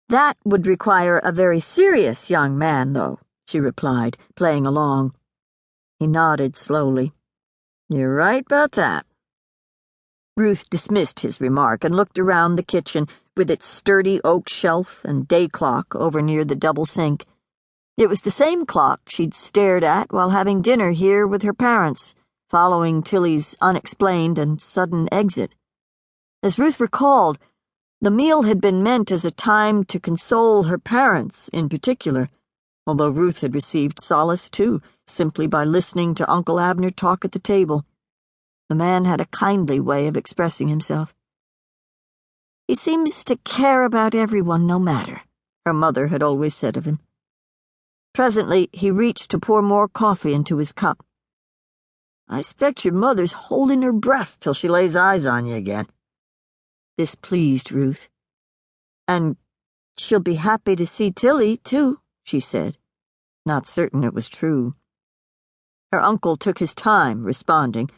"That would require a very serious young man, though," she replied, playing along. He nodded slowly. "You're right about that." Ruth dismissed his remark and looked around the kitchen with its sturdy oak shelf and day clock over near the double sink. It was the same clock she'd stared at while having dinner here with her parents, following Tilly's unexplained and sudden exit. As Ruth recalled, the meal had been meant as a time to console her parents in particular, although Ruth had received solace too, simply by listening to Uncle Abner talk at the table. The man had a kindly way of expressing himself. "He seems to care about everyone no matter," her mother had always said of him. Presently, he reached to pour more coffee into his cup. "I expect your mother's holding her breath till she lays eyes on you again." This pleased Ruth. "And she'll be happy to see Tilly, too," she said, not certain it was true. Her uncle took his time responding,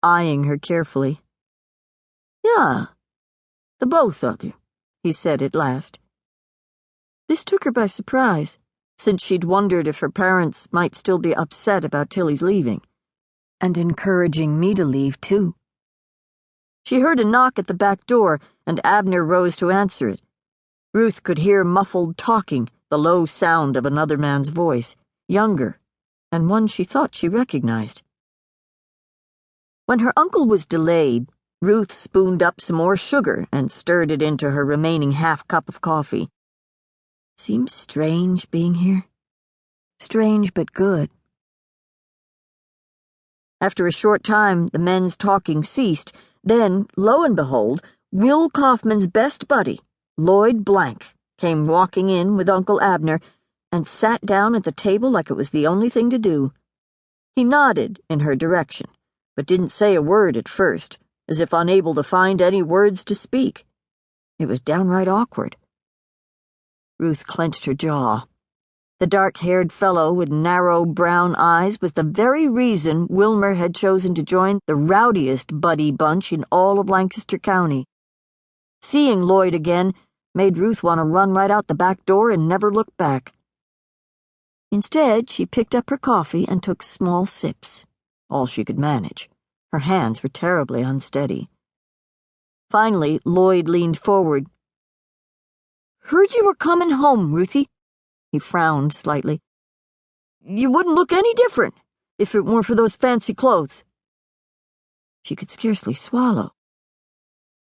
eyeing her carefully. "Yeah, the both of you," he said at last. This took her by surprise, since she'd wondered if her parents might still be upset about Tilly's leaving, and encouraging me to leave, too. She heard a knock at the back door, and Abner rose to answer it. Ruth could hear muffled talking, the low sound of another man's voice, younger, and one she thought she recognized. When her uncle was delayed, Ruth spooned up some more sugar and stirred it into her remaining half-cup of coffee. Seems strange being here. Strange but good. After a short time, the men's talking ceased. Then, lo and behold, Will Kauffman's best buddy, Lloyd Blank, came walking in with Uncle Abner and sat down at the table like it was the only thing to do. He nodded in her direction, but didn't say a word at first, as if unable to find any words to speak. It was downright awkward. Ruth clenched her jaw. The dark-haired fellow with narrow brown eyes was the very reason Wilmer had chosen to join the rowdiest buddy bunch in all of Lancaster County. Seeing Lloyd again made Ruth want to run right out the back door and never look back. Instead, she picked up her coffee and took small sips, all she could manage. Her hands were terribly unsteady. Finally, Lloyd leaned forward. "Heard you were coming home, Ruthie." He frowned slightly. "You wouldn't look any different if it weren't for those fancy clothes." She could scarcely swallow.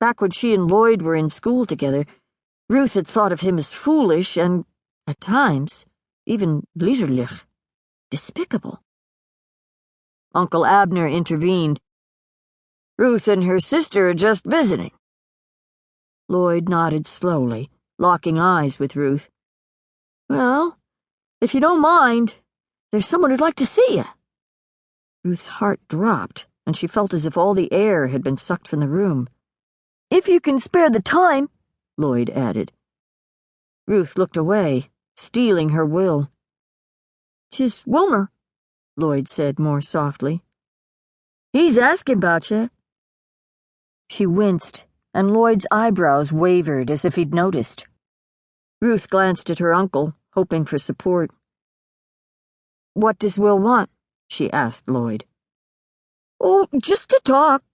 Back when she and Lloyd were in school together, Ruth had thought of him as foolish and, at times, even liederlich, despicable. Uncle Abner intervened. "Ruth and her sister are just visiting." Lloyd nodded slowly, locking eyes with Ruth. "Well, if you don't mind, there's someone who'd like to see you." Ruth's heart dropped, and she felt as if all the air had been sucked from the room. "If you can spare the time," Lloyd added. Ruth looked away, steeling her will. "'Tis Wilmer," Lloyd said more softly. "He's asking about you." She winced, and Lloyd's eyebrows wavered as if he'd noticed. Ruth glanced at her uncle, hoping for support. "What does Will want?" she asked Lloyd. "Oh, just to talk."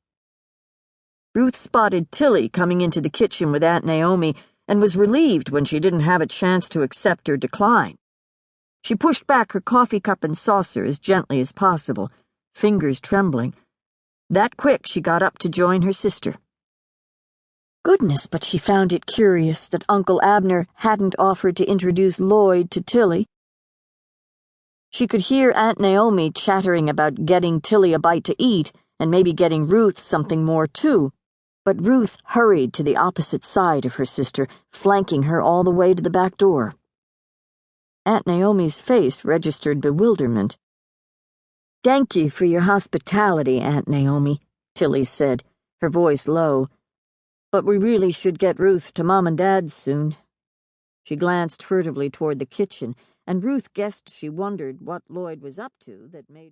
Ruth spotted Tilly coming into the kitchen with Aunt Naomi and was relieved when she didn't have a chance to accept or decline. She pushed back her coffee cup and saucer as gently as possible, fingers trembling. That quick she got up to join her sister. Goodness, but she found it curious that Uncle Abner hadn't offered to introduce Lloyd to Tilly. She could hear Aunt Naomi chattering about getting Tilly a bite to eat and maybe getting Ruth something more too, but Ruth hurried to the opposite side of her sister, flanking her all the way to the back door. Aunt Naomi's face registered bewilderment. "Thank you for your hospitality, Aunt Naomi," Tilly said, her voice low. "But we really should get Ruth to Mom and Dad's soon." She glanced furtively toward the kitchen, and Ruth guessed she wondered what Lloyd was up to that made